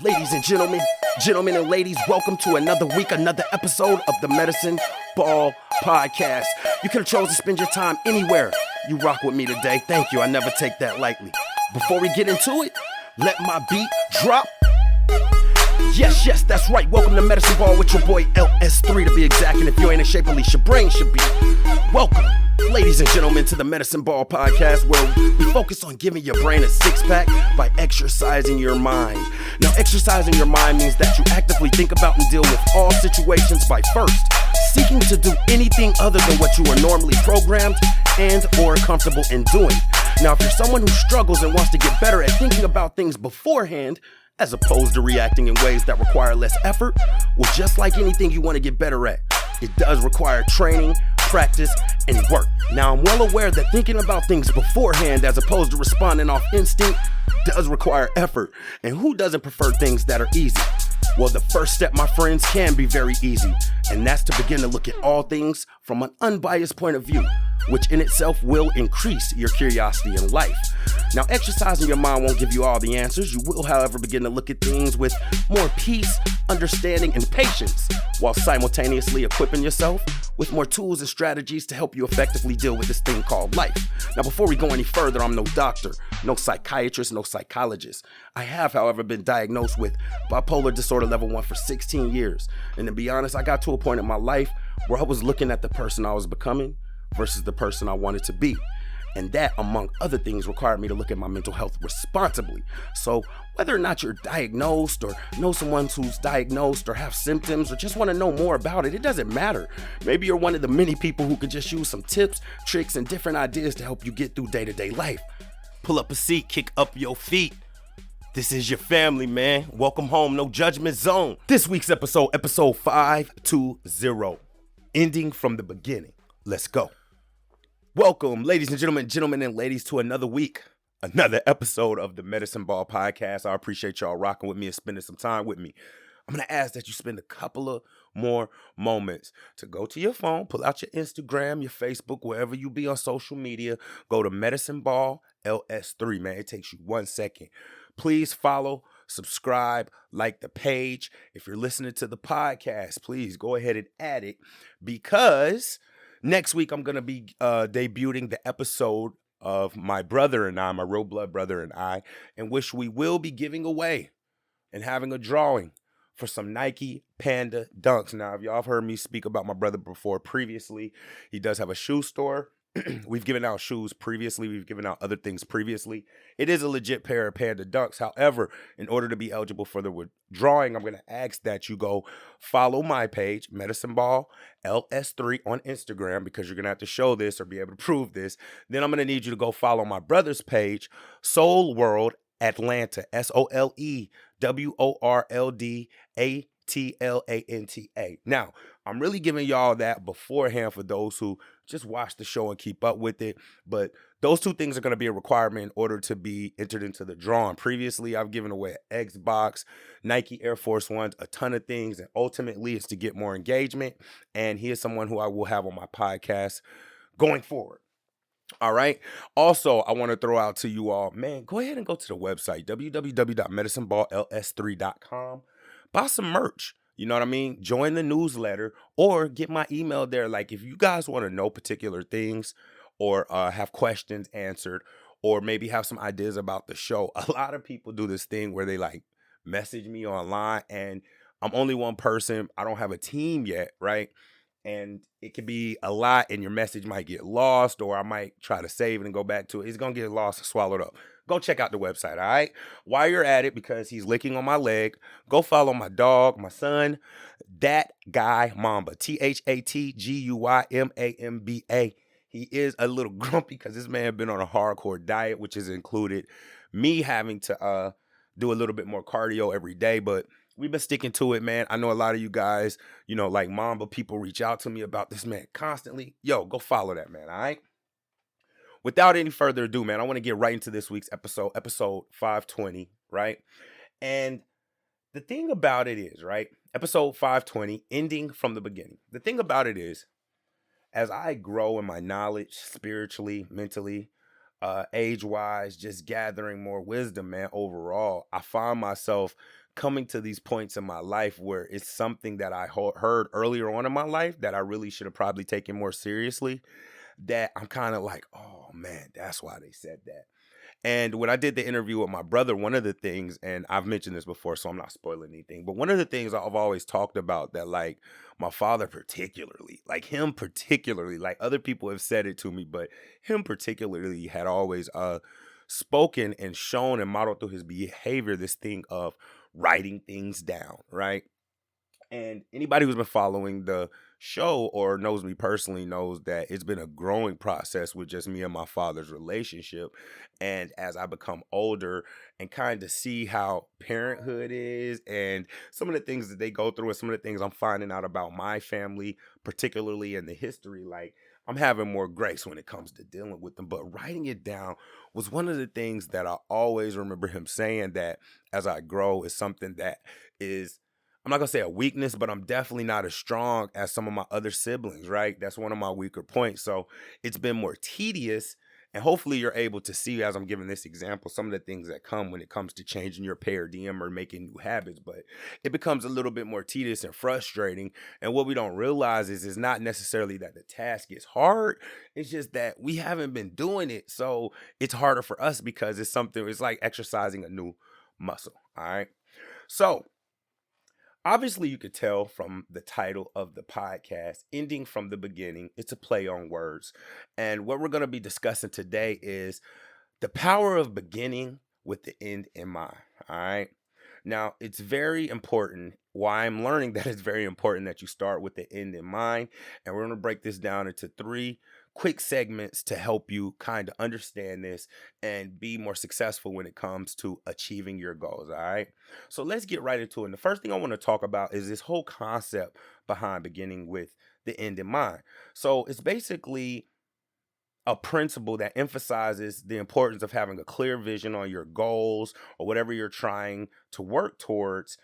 Ladies and gentlemen and ladies, welcome to another week, another episode of the Medicine Ball Podcast. You could have chosen to spend your time anywhere. You rock with me today. Thank you. I never take that lightly. Before we get into it, let my beat drop. Yes, that's right. Welcome to Medicine Ball with your boy LS3 to be exact. And if you ain't in shape, at least your brain should be. Welcome, ladies and gentlemen, to the Medicine Ball Podcast, where we focus on giving your brain a six-pack by exercising your mind. Now, exercising your mind means that you actively think about and deal with all situations by first seeking to do anything other than what you are normally programmed and or comfortable in doing. Now, if you're someone who struggles and wants to get better at thinking about things beforehand, as opposed to reacting in ways that require less effort, well, just like anything you want to get better at, it does require training, practice, and work. Now, I'm well aware that thinking about things beforehand as opposed to responding off instinct does require effort. And who doesn't prefer things that are easy? Well, the first step, my friends, can be very easy, and that's to begin to look at all things from an unbiased point of view, which in itself will increase your curiosity in life. Now, exercising your mind won't give you all the answers. You will, however, begin to look at things with more peace, understanding, and patience, while simultaneously equipping yourself with more tools and strategies to help you effectively deal with this thing called life. Now, before we go any further, I'm no doctor, no psychiatrist, no psychologist. I have, however, been diagnosed with bipolar disorder level 1 for 16 years. And to be honest, I got to a point in my life where I was looking at the person I was becoming versus the person I wanted to be. And that, among other things, required me to look at my mental health responsibly. So whether or not you're diagnosed or know someone who's diagnosed or have symptoms or just want to know more about it, it doesn't matter. Maybe you're one of the many people who could just use some tips, tricks, and different ideas to help you get through day-to-day life. Pull up a seat, kick up your feet. This is your family, man. Welcome home, no judgment zone. This week's episode 520, ending from the beginning. Let's go. Welcome, ladies and gentlemen and ladies, to another week, another episode of the Medicine Ball Podcast. I appreciate y'all rocking with me and spending some time with me. I'm going to ask that you spend a couple of more moments to go to your phone, pull out your Instagram, your Facebook, wherever you be on social media. Go to Medicine Ball LS3, man. It takes you 1 second. Please follow, subscribe, like the page. If you're listening to the podcast, please go ahead and add it, because next week I'm going to be debuting the episode of my brother and I, my real blood brother and I, in which we will be giving away and having a drawing for some Nike Panda Dunks. Now, if y'all have heard me speak about my brother before previously, he does have a shoe store. We've given out shoes previously. We've given out other things previously. It is a legit pair of Panda Dunks. However, in order to be eligible for the drawing, I'm going to ask that you go follow my page, Medicine Ball LS3 on Instagram, because you're going to have to show this or be able to prove this. Then I'm going to need you to go follow my brother's page, Soul World Atlanta, SOLEWORLDATLANTA. Now, I'm really giving y'all that beforehand for those who just watch the show and keep up with it. But those two things are going to be a requirement in order to be entered into the drawing. Previously, I've given away an Xbox, Nike Air Force Ones, a ton of things. And ultimately, it's to get more engagement. And he is someone who I will have on my podcast going forward. All right. Also, I want to throw out to you all, man, go ahead and go to the website, www.medicineball.ls3.com. Buy some merch. You know what I mean? Join the newsletter or get my email there. Like, if you guys want to know particular things or have questions answered or maybe have some ideas about the show, a lot of people do this thing where they like message me online, and I'm only one person. I don't have a team yet, right? And it could be a lot, and your message might get lost, or I might try to save it and go back to it. It's going to get lost and swallowed up. Go check out the website, all right? While you're at it, because he's licking on my leg, go follow my dog, my son, that guy Mamba, ThatGuyMamba. He is a little grumpy because this man been on a hardcore diet, which has included me having to do a little bit more cardio every day, but we've been sticking to it, man. I know a lot of you guys, you know, like Mamba, people reach out to me about this man constantly. Yo, go follow that man, all right? Without any further ado, man, I want to get right into this week's episode 520, right? And the thing about it is, right, episode 520, ending from the beginning. The thing about it is, as I grow in my knowledge spiritually, mentally, age-wise, just gathering more wisdom, man. Overall, I find myself coming to these points in my life where it's something that I heard earlier on in my life that I really should have probably taken more seriously, that I'm kind of like, oh man, that's why they said that. And when I did the interview with my brother, one of the things, and I've mentioned this before, so I'm not spoiling anything, but one of the things I've always talked about that, like, my father particularly, like him particularly, like other people have said it to me, but him particularly had always spoken and shown and modeled through his behavior this thing of writing things down, right? And anybody who's been following the show or knows me personally knows that it's been a growing process with just me and my father's relationship. And as I become older and kind of see how parenthood is and some of the things that they go through and some of the things I'm finding out about my family, particularly in the history, like I'm having more grace when it comes to dealing with them. But writing it down was one of the things that I always remember him saying that as I grow is something that is, I'm not gonna say a weakness, but I'm definitely not as strong as some of my other siblings, right? That's one of my weaker points. So it's been more tedious. And hopefully you're able to see as I'm giving this example, some of the things that come when it comes to changing your paradigm or making new habits, but it becomes a little bit more tedious and frustrating. And what we don't realize is it's not necessarily that the task is hard. It's just that we haven't been doing it. So it's harder for us because it's something, it's like exercising a new muscle. All right. So obviously, you could tell from the title of the podcast, ending from the beginning, it's a play on words. And what we're going to be discussing today is the power of beginning with the end in mind. All right. Now, it's very important. Why I'm learning that it's very important that you start with the end in mind. And we're going to break this down into three quick segments to help you kind of understand this and be more successful when it comes to achieving your goals. All right. So let's get right into it. And the first thing I want to talk about is this whole concept behind beginning with the end in mind. So it's basically a principle that emphasizes the importance of having a clear vision on your goals or whatever you're trying to work towards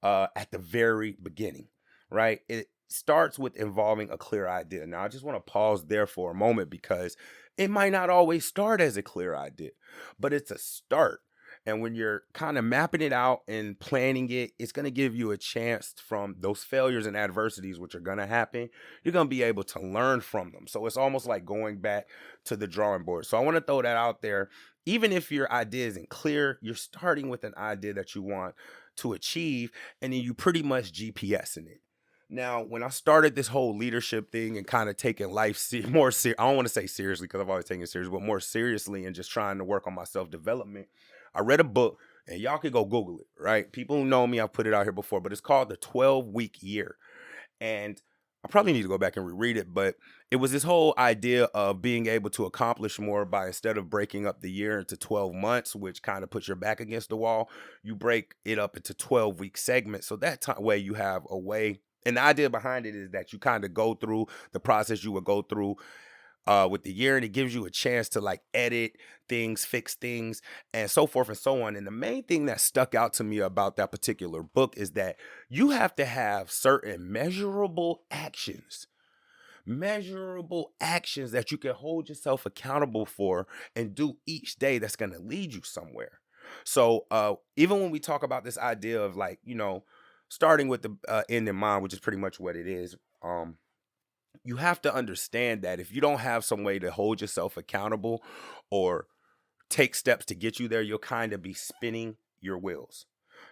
at the very beginning, right? It starts with involving a clear idea. Now, I just want to pause there for a moment because it might not always start as a clear idea, but it's a start. And when you're kind of mapping it out and planning it, it's going to give you a chance from those failures and adversities, which are going to happen. You're going to be able to learn from them. So it's almost like going back to the drawing board. So I want to throw that out there. Even if your idea isn't clear, you're starting with an idea that you want to achieve, and then you pretty much GPSing it. Now, when I started this whole leadership thing and kind of taking life more serious, I don't want to say seriously because I've always taken it serious, but more seriously and just trying to work on my self-development, I read a book, and y'all can go Google it, right? People who know me, I've put it out here before, but it's called The 12-Week Year. And I probably need to go back and reread it, but it was this whole idea of being able to accomplish more by, instead of breaking up the year into 12 months, which kind of puts your back against the wall, you break it up into 12-week segments. So that way you have a way. And the idea behind it is that you kind of go through the process you would go through with the year, and it gives you a chance to like edit things, fix things, and so forth and so on. And the main thing that stuck out to me about that particular book is that you have to have certain measurable actions that you can hold yourself accountable for and do each day that's going to lead you somewhere. So even when we talk about this idea of like, starting with the end in mind, which is pretty much what it is, you have to understand that if you don't have some way to hold yourself accountable or take steps to get you there, you'll kind of be spinning your wheels.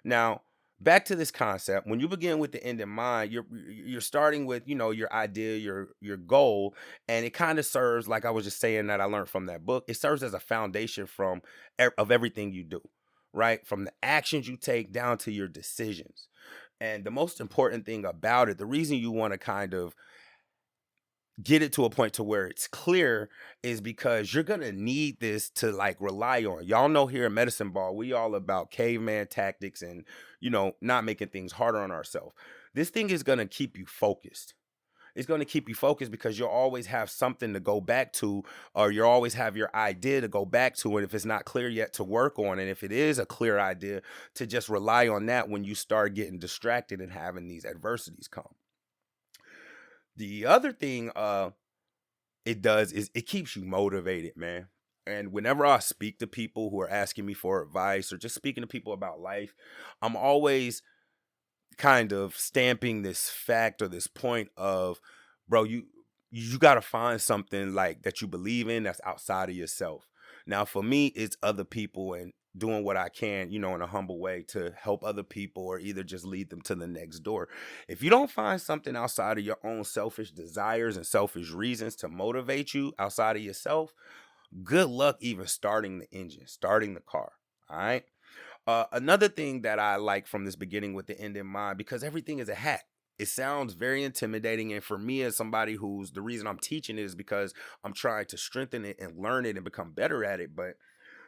Now, back to this concept, when you begin with the end in mind, you're starting with, your idea, your goal, and it kind of serves, like I was just saying that I learned from that book, it serves as a foundation of everything you do, right? From the actions you take down to your decisions. And the most important thing about it, the reason you want to kind of get it to a point to where it's clear is because you're gonna need this to like rely on. Y'all know here at Medicine Ball, we all about caveman tactics and not making things harder on ourselves. This thing is gonna keep you focused. It's gonna keep you focused because you'll always have something to go back to, or you'll always have your idea to go back to. And if it's not clear yet, to work on. And if it is a clear idea, to just rely on that when you start getting distracted and having these adversities come. The other thing it does is it keeps you motivated, man. And whenever I speak to people who are asking me for advice or just speaking to people about life, I'm always kind of stamping this fact or this point of, bro, you got to find something like that you believe in that's outside of yourself. Now for me, it's other people and doing what I can, in a humble way to help other people or either just lead them to the next door. If you don't find something outside of your own selfish desires and selfish reasons to motivate you outside of yourself, good luck even starting the engine, starting the car. All right. Another thing that I like from this beginning with the end in mind, because everything is a hack. It sounds very intimidating. And for me, as somebody who's the reason I'm teaching it is because I'm trying to strengthen it and learn it and become better at it. But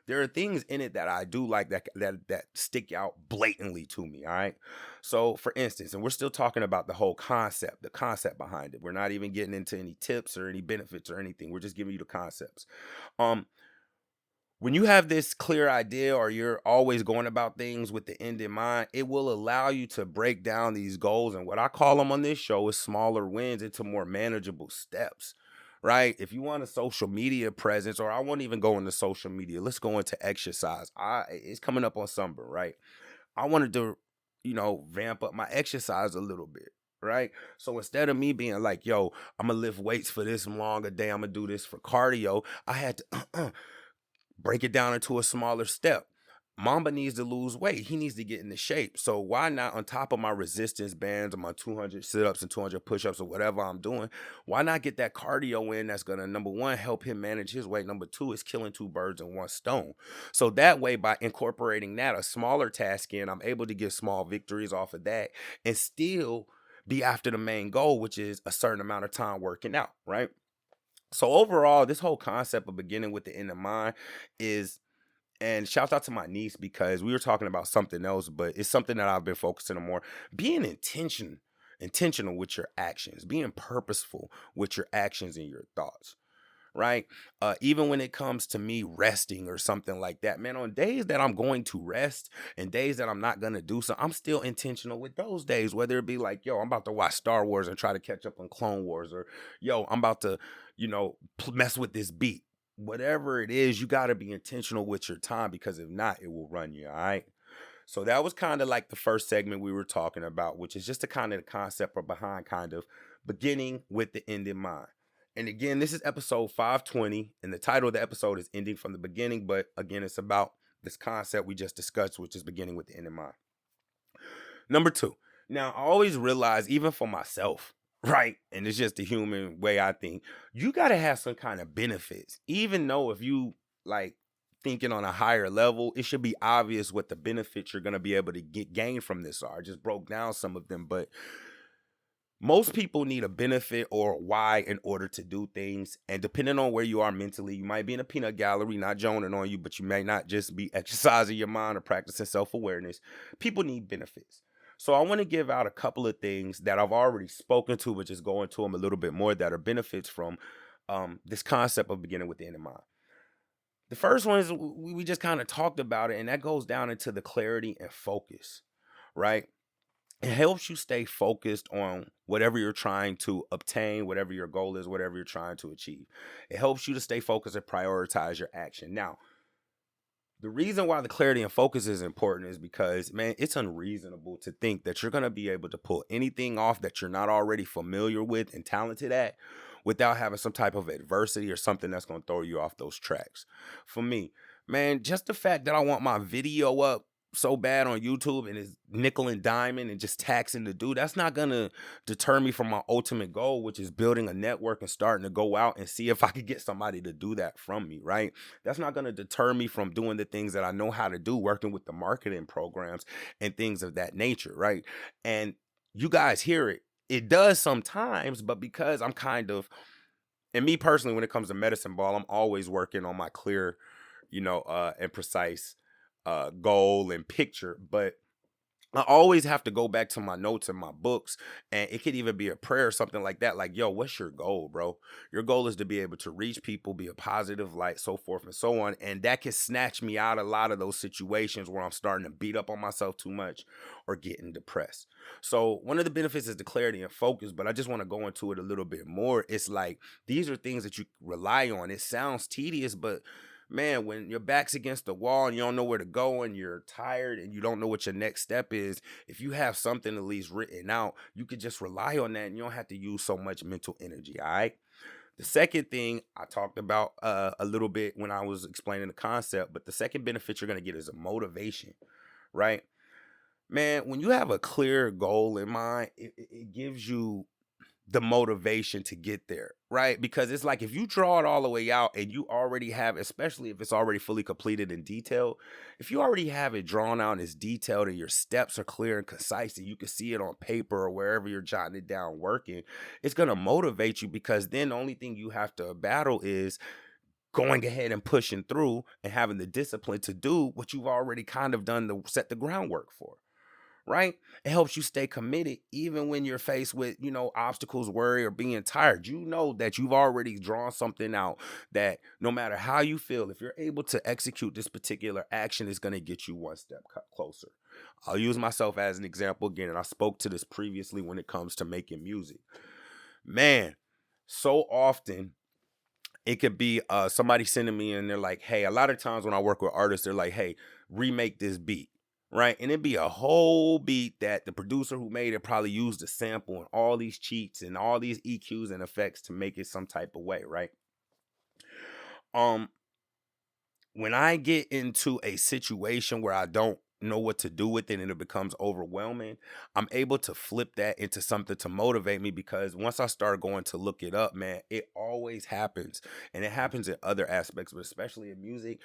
there are things in it that I do like that stick out blatantly to me. All right. So for instance, and we're still talking about the concept behind it. We're not even getting into any tips or any benefits or anything. We're just giving you the concepts. Um, when you have this clear idea or you're always going about things with the end in mind, it will allow you to break down these goals. And what I call them on this show is smaller wins into more manageable steps, right? If you want a social media presence, or I won't even go into social media, let's go into exercise. It's coming up on summer, right? I wanted to, vamp up my exercise a little bit. Right. So instead of me being like, yo, I'm gonna lift weights for this long a day, I'm gonna do this for cardio, I had to break it down into a smaller step. Mamba needs to lose weight. He needs to get into shape. So why not, on top of my resistance bands or my 200 sit-ups and 200 push-ups or whatever I'm doing, why not get that cardio in that's going to, number one, help him manage his weight. Number two, is killing two birds in one stone. So that way, by incorporating that, a smaller task in, I'm able to get small victories off of that and still be after the main goal, which is a certain amount of time working out, right? So overall, this whole concept of beginning with the end in mind is, and shout out to my niece because we were talking about something else, but it's something that I've been focusing on more. Being intentional with your actions, being purposeful with your actions and your thoughts, right? Even when it comes to me resting or something like that, man, on days that I'm going to rest and days that I'm not going to do so, I'm still intentional with those days, whether it be like, yo, I'm about to watch Star Wars and try to catch up on Clone Wars, or yo, I'm about to, mess with this beat. Whatever it is, you got to be intentional with your time, because if not, it will run you. All right. So that was kind of like the first segment we were talking about, which is just the kind of the concept or behind kind of beginning with the end in mind. And again, this is episode 520, and the title of the episode is Ending from the Beginning. But again, it's about this concept we just discussed, which is beginning with the end in mind. Number two. Now, I always realize, even for myself, right? And it's just the human way I think, you got to have some kind of benefits. Even though if you like thinking on a higher level, it should be obvious what the benefits you're going to be able to gain from this are. I just broke down some of them, but most people need a benefit or a why in order to do things. And depending on where you are mentally, you might be in a peanut gallery, not joning on you, but you may not just be exercising your mind or practicing self-awareness. People need benefits. So I want to give out a couple of things that I've already spoken to, but just go into them a little bit more, that are benefits from this concept of beginning with the end in mind. The first one is, we just kind of talked about it, and that goes down into the clarity and focus, right? It helps you stay focused on whatever you're trying to obtain, whatever your goal is, whatever you're trying to achieve. It helps you to stay focused and prioritize your action. Now, the reason why the clarity and focus is important is because, man, it's unreasonable to think that you're going to be able to pull anything off that you're not already familiar with and talented at without having some type of adversity or something that's going to throw you off those tracks. For me, man, just the fact that I want my video up so bad on YouTube and it's nickel and diamond and just taxing to do, that's not gonna deter me from my ultimate goal, which is building a network and starting to go out and see if I could get somebody to do that from me, right? That's not gonna deter me from doing the things that I know how to do, working with the marketing programs and things of that nature, right? And you guys hear it. It does sometimes, but because I'm kind of, and me personally, when it comes to medicine ball, I'm always working on my clear, and precise goal and picture. But I always have to go back to my notes and my books, and it could even be a prayer or something like that. Like, yo, what's your goal, bro? Your goal is to be able to reach people, be a positive light, so forth and so on. And that can snatch me out of a lot of those situations where I'm starting to beat up on myself too much or getting depressed. So one of the benefits is the clarity and focus, but I just want to go into it a little bit more. It's like, these are things that you rely on. It sounds tedious, but man, when your back's against the wall and you don't know where to go and you're tired and you don't know what your next step is, if you have something at least written out, you could just rely on that and you don't have to use so much mental energy. All right. The second thing I talked about a little bit when I was explaining the concept, but the second benefit you're going to get is a motivation, right? Man, when you have a clear goal in mind, it gives you the motivation to get there, right? Because it's like if you draw it all the way out and you already have, especially if it's already fully completed in detail, if you already have it drawn out and it's detailed and your steps are clear and concise and you can see it on paper or wherever you're jotting it down working, it's going to motivate you because then the only thing you have to battle is going ahead and pushing through and having the discipline to do what you've already kind of done to set the groundwork for, right? It helps you stay committed even when you're faced with, obstacles, worry, or being tired. You know that you've already drawn something out that no matter how you feel, if you're able to execute this particular action, it's going to get you one step closer. I'll use myself as an example again, and I spoke to this previously when it comes to making music. Man, so often it could be somebody sending me and they're like, hey, a lot of times when I work with artists, they're like, hey, remake this beat. Right. And it'd be a whole beat that the producer who made it probably used a sample and all these cheats and all these EQs and effects to make it some type of way. Right. Um, when I get into a situation where I don't know what to do with it and it becomes overwhelming, I'm able to flip that into something to motivate me because once I start going to look it up, man, it always happens. And it happens in other aspects, but especially in music.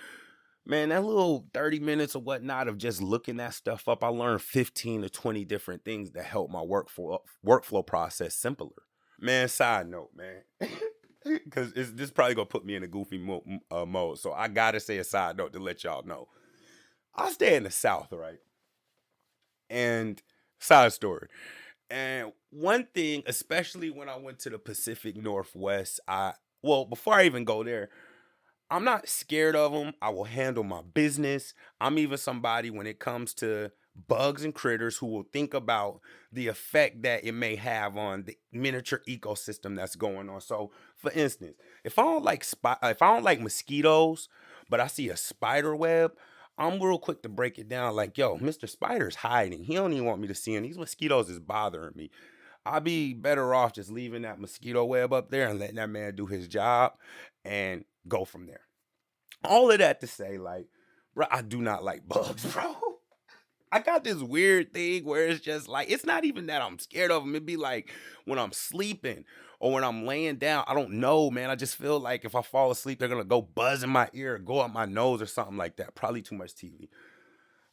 Man, that little 30 minutes or whatnot of just looking that stuff up, I learned 15 to 20 different things that help my workflow process simpler. Man, side note, man. Because this probably going to put me in a goofy mode. So I got to say a side note to let y'all know. I stay in the South, right? And side story. And one thing, especially when I went to the Pacific Northwest, before I even go there, I'm not scared of them. I will handle my business. I'm even somebody when it comes to bugs and critters who will think about the effect that it may have on the miniature ecosystem that's going on. So, for instance, if I don't like mosquitoes, but I see a spider web, I'm real quick to break it down like, yo, Mr. Spider's hiding. He don't even want me to see him. These mosquitoes is bothering me. I'd be better off just leaving that mosquito web up there and letting that man do his job and go from there. All of that to say, like, bro, I do not like bugs, bro. I got this weird thing where it's just like, it's not even that I'm scared of them. It'd be like when I'm sleeping or when I'm laying down, I don't know, man. I just feel like if I fall asleep, they're going to go buzz in my ear or go up my nose or something like that. Probably too much TV.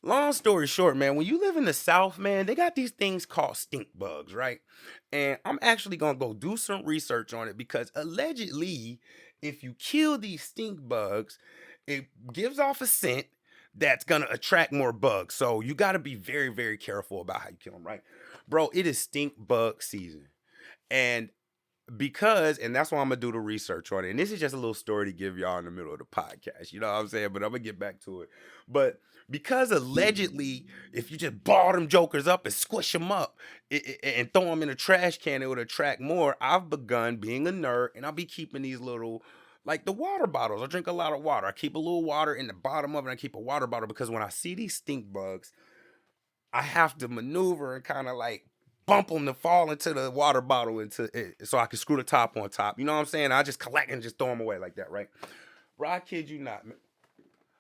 Long story short, man, when you live in the South, man, they got these things called stink bugs, right? And I'm actually going to go do some research on it because allegedly, if you kill these stink bugs, it gives off a scent that's going to attract more bugs. So you got to be very, very careful about how you kill them, right? Bro, it is stink bug season. And and that's why I'm gonna do the research on it. And this is just a little story to give y'all in the middle of the podcast. You know what I'm saying? But I'm gonna get back to it. But because allegedly, if you just ball them jokers up and squish them up and throw them in a trash can, it would attract more. I've begun being a nerd, and I'll be keeping these little, like the water bottles. I drink a lot of water. I keep a little water in the bottom of it. I keep a water bottle because when I see these stink bugs, I have to maneuver and kind of like bump them to fall into the water bottle into it so I can screw the top on top. You know what I'm saying? I just collect and just throw them away like that, right? Bro, I kid you not, man.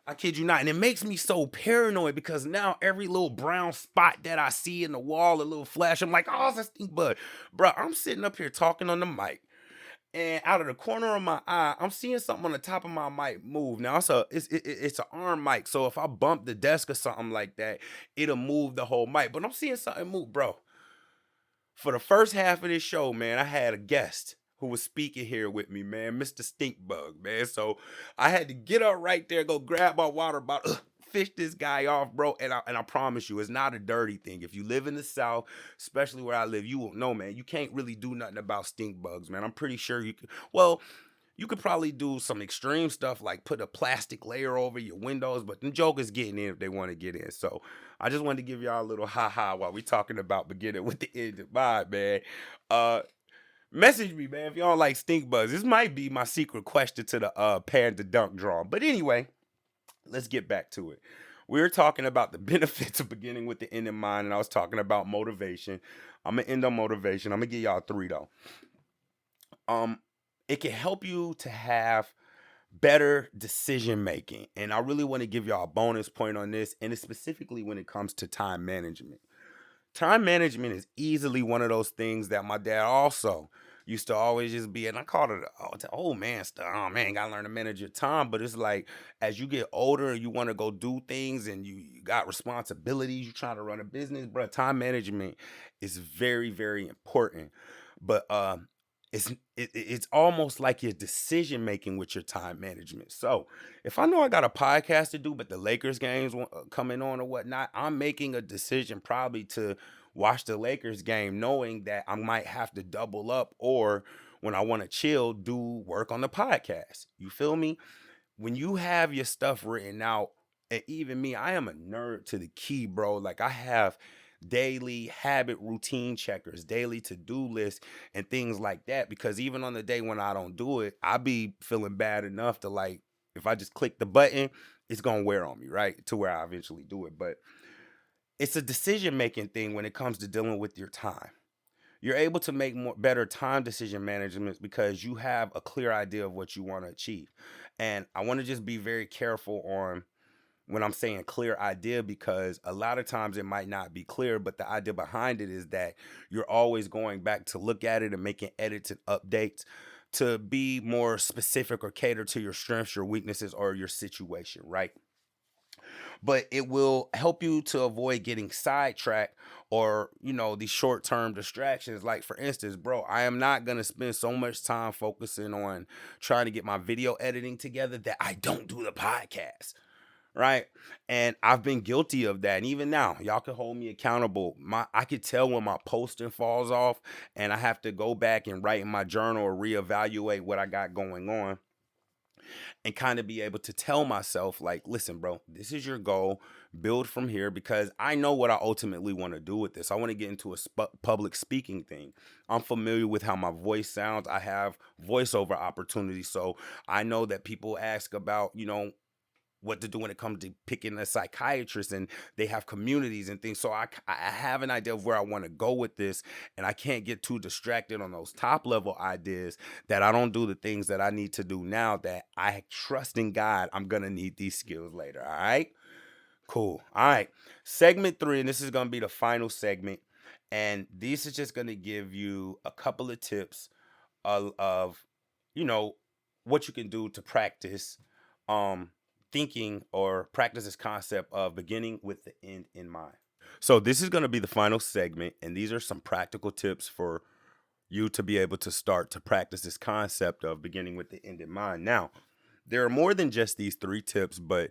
I kid you not. And it makes me so paranoid because now every little brown spot that I see in the wall, a little flash, I'm like, oh, it's a stink bug. Bro, I'm sitting up here talking on the mic. And out of the corner of my eye, I'm seeing something on the top of my mic move. Now it's an arm mic, so if I bump the desk or something like that, it'll move the whole mic. But I'm seeing something move, bro. For the first half of this show, man, I had a guest who was speaking here with me, man, Mr. Stinkbug, man. So I had to get up right there, go grab my water bottle, fish this guy off, bro. And I promise you, it's not a dirty thing. If you live in the South, especially where I live, you will know, man, you can't really do nothing about stink bugs, man. I'm pretty sure you can. Well, you could probably do some extreme stuff like put a plastic layer over your windows, but the jokers getting in if they want to get in. So I just wanted to give y'all a little ha-ha while we talking about beginning with the end in mind, man. Uh Message me, man, if y'all like stink bugs. This might be my secret question to the panda dunk draw. But anyway, let's get back to it. We were talking about the benefits of beginning with the end in mind, and I was talking about motivation. I'm gonna end on motivation. I'm gonna give y'all three though. Um, it can help you to have better decision making, and I really want to give y'all a bonus point on this, and it's specifically when it comes to time management. Time management is easily one of those things that my dad also used to always just be, and I called it the old man stuff. Oh man, gotta learn to manage your time. But it's like as you get older and you want to go do things and you got responsibilities, you trying to run a business, bro. Time management is very, very important. But it's almost like your decision making with your time management. So if I know I got a podcast to do, but the Lakers games coming on or whatnot, I'm making a decision probably to watch the Lakers game, knowing that I might have to double up or when I want to chill, do work on the podcast. You feel me? When you have your stuff written out, and even me, I am a nerd to the key, bro. Like I have daily habit routine checkers, daily to-do lists, and things like that. Because even on the day when I don't do it, I be feeling bad enough to like, if I just click the button, it's gonna wear on me, right? To where I eventually do it. But it's a decision-making thing when it comes to dealing with your time. You're able to make more better time decision management because you have a clear idea of what you want to achieve. And I want to just be very careful on when I'm saying clear idea because a lot of times it might not be clear, but the idea behind it is that you're always going back to look at it and making edits and updates to be more specific or cater to your strengths, your weaknesses, or your situation, right? But it will help you to avoid getting sidetracked or these short-term distractions. Like for instance, bro, I am not going to spend so much time focusing on trying to get my video editing together that I don't do the podcast, right? And I've been guilty of that, and even now y'all can hold me accountable. I could tell when my posting falls off and I have to go back and write in my journal or reevaluate what I got going on and kind of be able to tell myself like, listen, bro, this is your goal, build from here, because I know what I ultimately want to do with this. I want to get into a public speaking thing. I'm familiar with how my voice sounds. I have voiceover opportunities, so I know that people ask about what to do when it comes to picking a psychiatrist, and they have communities and things. So I have an idea of where I want to go with this, and I can't get too distracted on those top level ideas that I don't do the things that I need to do now, that I trust in God I'm going to need these skills later. All right, cool. All right, segment 3, and this is going to be the final segment, and this is just going to give you a couple of tips of you know what you can do to practice um thinking or practice this concept of beginning with the end in mind. So this is going to be the final segment, and these are some practical tips for you to be able to start to practice this concept of beginning with the end in mind. Now, there are more than just these 3 tips, but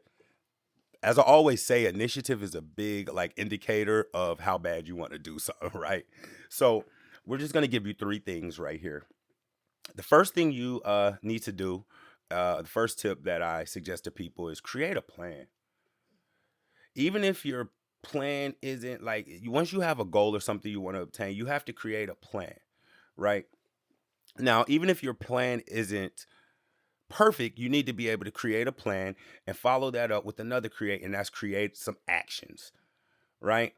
as I always say, initiative is a big like indicator of how bad you want to do something, right? So we're just going to give you 3 things right here. The first thing you need to do, the first tip that I suggest to people is create a plan. Even if your plan isn't like, once you have a goal or something you want to obtain, you have to create a plan, right? Now, even if your plan isn't perfect, you need to be able to create a plan and follow that up with another and that's create some actions, right?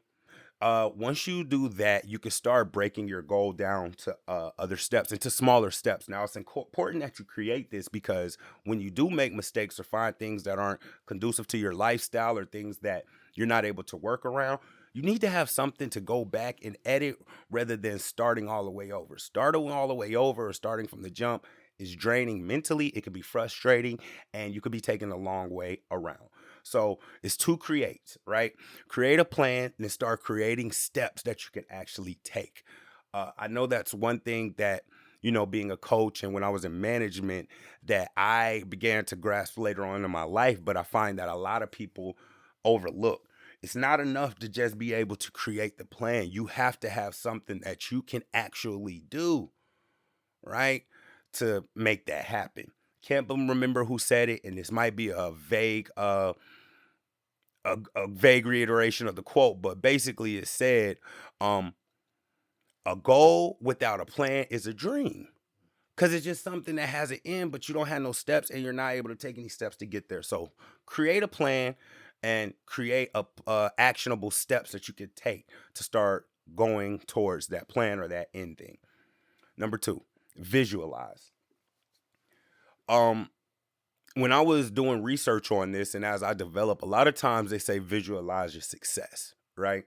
Once you do that, you can start breaking your goal down to other steps, into smaller steps. Now, it's important that you create this because when you do make mistakes or find things that aren't conducive to your lifestyle or things that you're not able to work around, you need to have something to go back and edit rather than starting all the way over. Starting all the way over or starting from the jump is draining mentally. It can be frustrating, and you could be taking a long way around. So it's to create, right? Create a plan and then start creating steps that you can actually take. I know that's one thing that, being a coach and when I was in management, that I began to grasp later on in my life, but I find that a lot of people overlook. It's not enough to just be able to create the plan. You have to have something that you can actually do, right? To make that happen. Can't remember who said it, and this might be a vague reiteration of the quote, but basically it said, um, A goal without a plan is a dream. Because it's just something that has an end, but you don't have no steps and you're not able to take any steps to get there. So create a plan and create actionable steps that you could take to start going towards that plan or that end thing. Number two, visualize. Um, when I was doing research on this and as I develop, a lot of times they say visualize your success, right?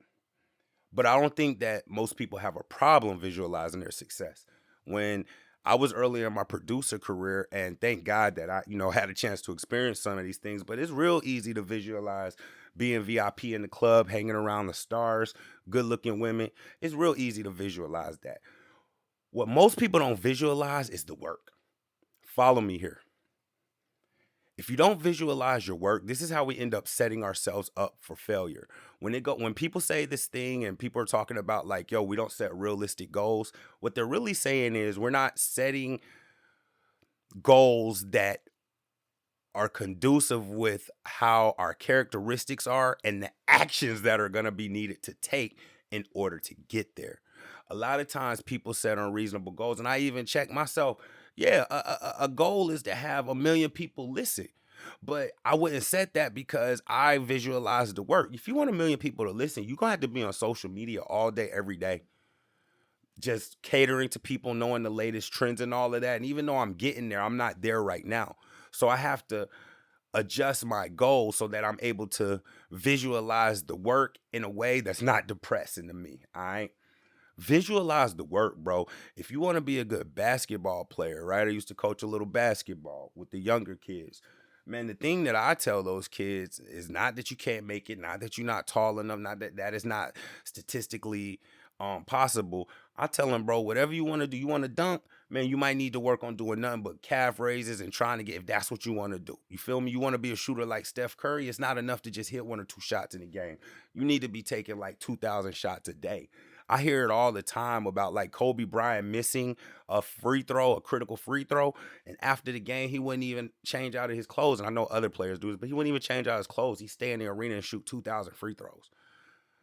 But I don't think that most people have a problem visualizing their success. When I was earlier in my producer career, and thank God that I, had a chance to experience some of these things, but it's real easy to visualize being VIP in the club, hanging around the stars, good looking women. It's real easy to visualize that. What most people don't visualize is the work. Follow me here. If you don't visualize your work, this is how we end up setting ourselves up for failure. When people say this thing and people are talking about like, yo, we don't set realistic goals, what they're really saying is we're not setting goals that are conducive with how our characteristics are and the actions that are going to be needed to take in order to get there. A lot of times people set unreasonable goals, and I even check myself. Yeah, a goal is to have 1 million people listen. But I wouldn't set that because I visualize the work. If you want 1 million people to listen, you're going to have to be on social media all day, every day. Just catering to people, knowing the latest trends and all of that. And even though I'm getting there, I'm not there right now. So I have to adjust my goal so that I'm able to visualize the work in a way that's not depressing to me. All right. Visualize the work, bro. If you want to be a good basketball player, right? I used to coach a little basketball with the younger kids. Man, the thing that I tell those kids is not that you can't make it, not that you're not tall enough, not that that is not statistically possible. I tell them, bro, whatever you want to do, you want to dunk, man, you might need to work on doing nothing but calf raises and trying to get, if that's what you want to do. You feel me? You want to be a shooter like Steph Curry, it's not enough to just hit 1 or 2 shots in a game. You need to be taking like 2,000 shots a day. I hear it all the time about like Kobe Bryant missing a free throw, a critical free throw. And after the game, he wouldn't even change out of his clothes. And I know other players do this, but he wouldn't even change out his clothes. He'd stay in the arena and shoot 2,000 free throws.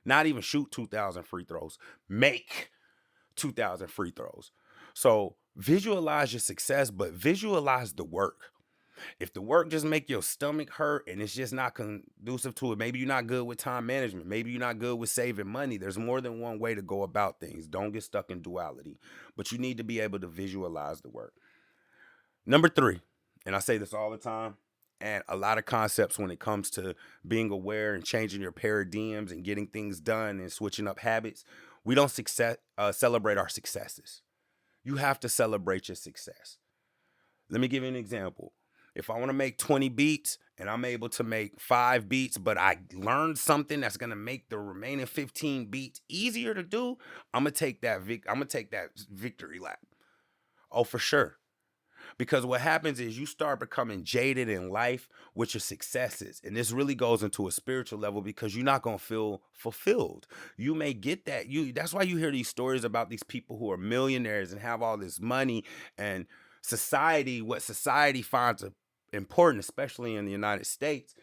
Not even shoot 2,000 free throws. Make 2,000 free throws. So visualize your success, but visualize the work. If the work just make your stomach hurt and it's just not conducive to it, maybe you're not good with time management. Maybe you're not good with saving money. There's more than one way to go about things. Don't get stuck in duality, but you need to be able to visualize the work. Number 3, and I say this all the time, and a lot of concepts when it comes to being aware and changing your paradigms and getting things done and switching up habits, we don't celebrate our successes. You have to celebrate your success. Let me give you an example. If I want to make 20 beats and I'm able to make 5 beats, but I learned something that's going to make the remaining 15 beats easier to do, I'm going to take that victory lap. Oh, for sure. Because what happens is you start becoming jaded in life with your successes. And this really goes into a spiritual level because you're not going to feel fulfilled. You may get that. That's why you hear these stories about these people who are millionaires and have all this money and what society finds important, especially in the United States.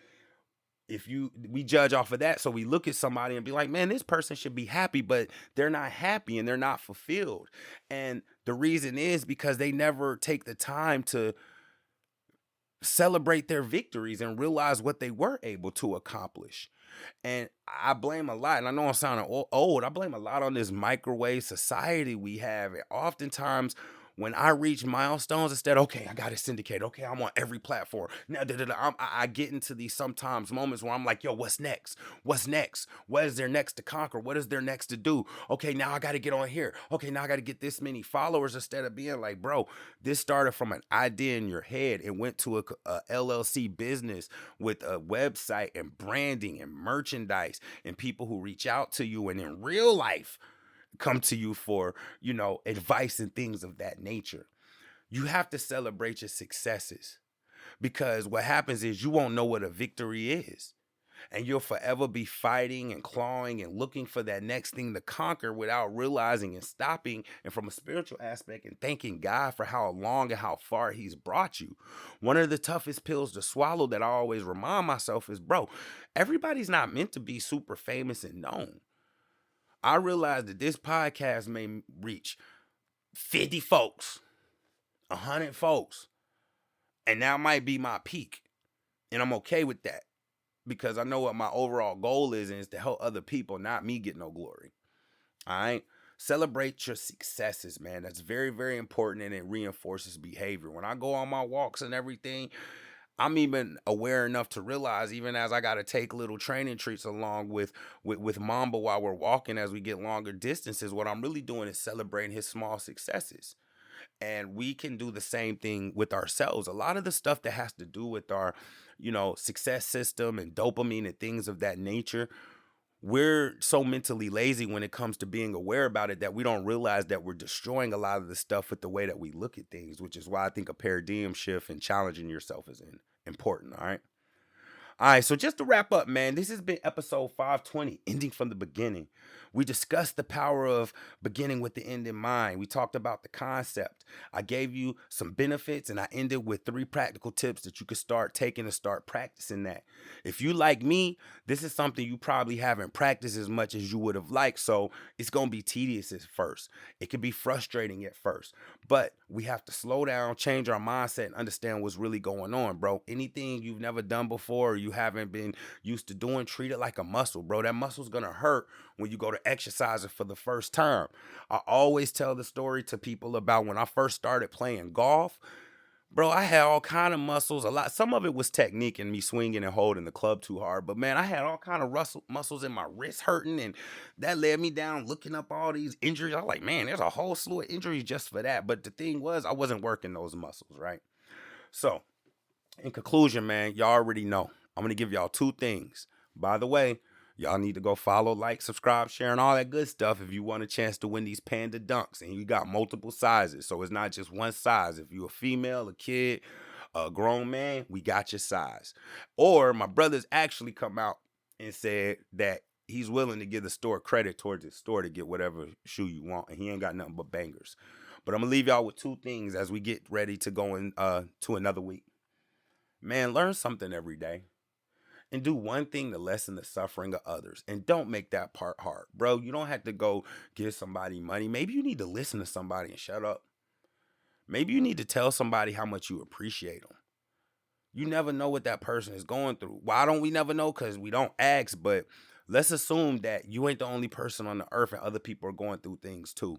We judge off of that, so we look at somebody and be like, man, this person should be happy, but they're not happy and they're not fulfilled. And the reason is because they never take the time to celebrate their victories and realize what they were able to accomplish. And I blame a lot, and I know I'm sounding old, I blame a lot on this microwave society we have. And oftentimes when I reach milestones, instead, okay, I got it syndicated. Okay, I'm on every platform. Now, I get into these sometimes moments where I'm like, yo, what's next? What's next? What is there next to conquer? What is there next to do? Okay, now I got to get on here. Okay, now I got to get this many followers, instead of being like, bro, this started from an idea in your head and went to a LLC business with a website and branding and merchandise and people who reach out to you and in real life come to you for, advice and things of that nature. You have to celebrate your successes because what happens is you won't know what a victory is. And you'll forever be fighting and clawing and looking for that next thing to conquer without realizing and stopping, and from a spiritual aspect, and thanking God for how long and how far he's brought you. One of the toughest pills to swallow that I always remind myself is, bro, everybody's not meant to be super famous and known. I realized that this podcast may reach 50 folks, 100 folks, and that might be my peak. And I'm okay with that because I know what my overall goal is to help other people, not me get no glory. All right? Celebrate your successes, man. That's very, very important, and it reinforces behavior. When I go on my walks and everything, I'm even aware enough to realize, even as I got to take little training treats along with Mamba while we're walking as we get longer distances, what I'm really doing is celebrating his small successes. And we can do the same thing with ourselves. A lot of the stuff that has to do with our, success system and dopamine and things of that nature, we're so mentally lazy when it comes to being aware about it that we don't realize that we're destroying a lot of the stuff with the way that we look at things, which is why I think a paradigm shift and challenging yourself is important. All right. All right, so just to wrap up, man, this has been episode 520, ending from the beginning. We discussed the power of beginning with the end in mind. We talked about the concept. I gave you some benefits, and I ended with 3 practical tips that you could start taking and start practicing that. If you like me, this is something you probably haven't practiced as much as you would have liked, so it's going to be tedious at first. It can be frustrating at first, but we have to slow down, change our mindset, and understand what's really going on, bro. Anything you've never done before or you haven't been used to doing, treat it like a muscle, bro. That muscle's going to hurt when you go to exercise it for the first time. I always tell the story to people about when I first started playing golf. Bro, I had all kind of muscles, a lot. Some of it was technique and me swinging and holding the club too hard. But man, I had all kind of muscles in my wrist hurting, and that led me down looking up all these injuries. I was like, man, there's a whole slew of injuries just for that. But the thing was, I wasn't working those muscles, right? So, in conclusion, man, y'all already know. I'm going to give y'all 2 things. By the way, y'all need to go follow, like, subscribe, share, and all that good stuff if you want a chance to win these panda dunks. And you got multiple sizes, so it's not just one size. If you're a female, a kid, a grown man, we got your size. Or my brother's actually come out and said that he's willing to give the store credit towards his store to get whatever shoe you want, and he ain't got nothing but bangers. But I'm going to leave y'all with 2 things as we get ready to go in to another week. Man, learn something every day. And do one thing to lessen the suffering of others. And don't make that part hard. Bro, you don't have to go give somebody money. Maybe you need to listen to somebody and shut up. Maybe you need to tell somebody how much you appreciate them. You never know what that person is going through. Why don't we never know? Because we don't ask. But let's assume that you ain't the only person on the earth and other people are going through things too.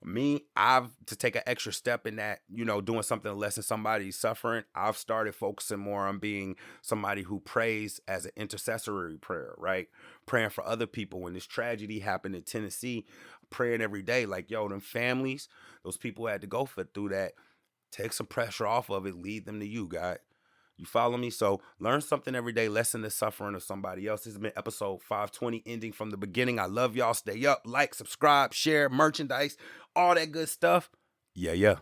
Me, I've to take an extra step in that, doing something to lessen somebody's suffering. I've started focusing more on being somebody who prays as an intercessory prayer, right? Praying for other people. When this tragedy happened in Tennessee, praying every day, like, yo, them families, those people who had to go through that, take some pressure off of it, lead them to you, God. You follow me? So learn something every day, lessen the suffering of somebody else. This has been episode 520, ending from the beginning. I love y'all. Stay up, like, subscribe, share, merchandise, all that good stuff. Yeah.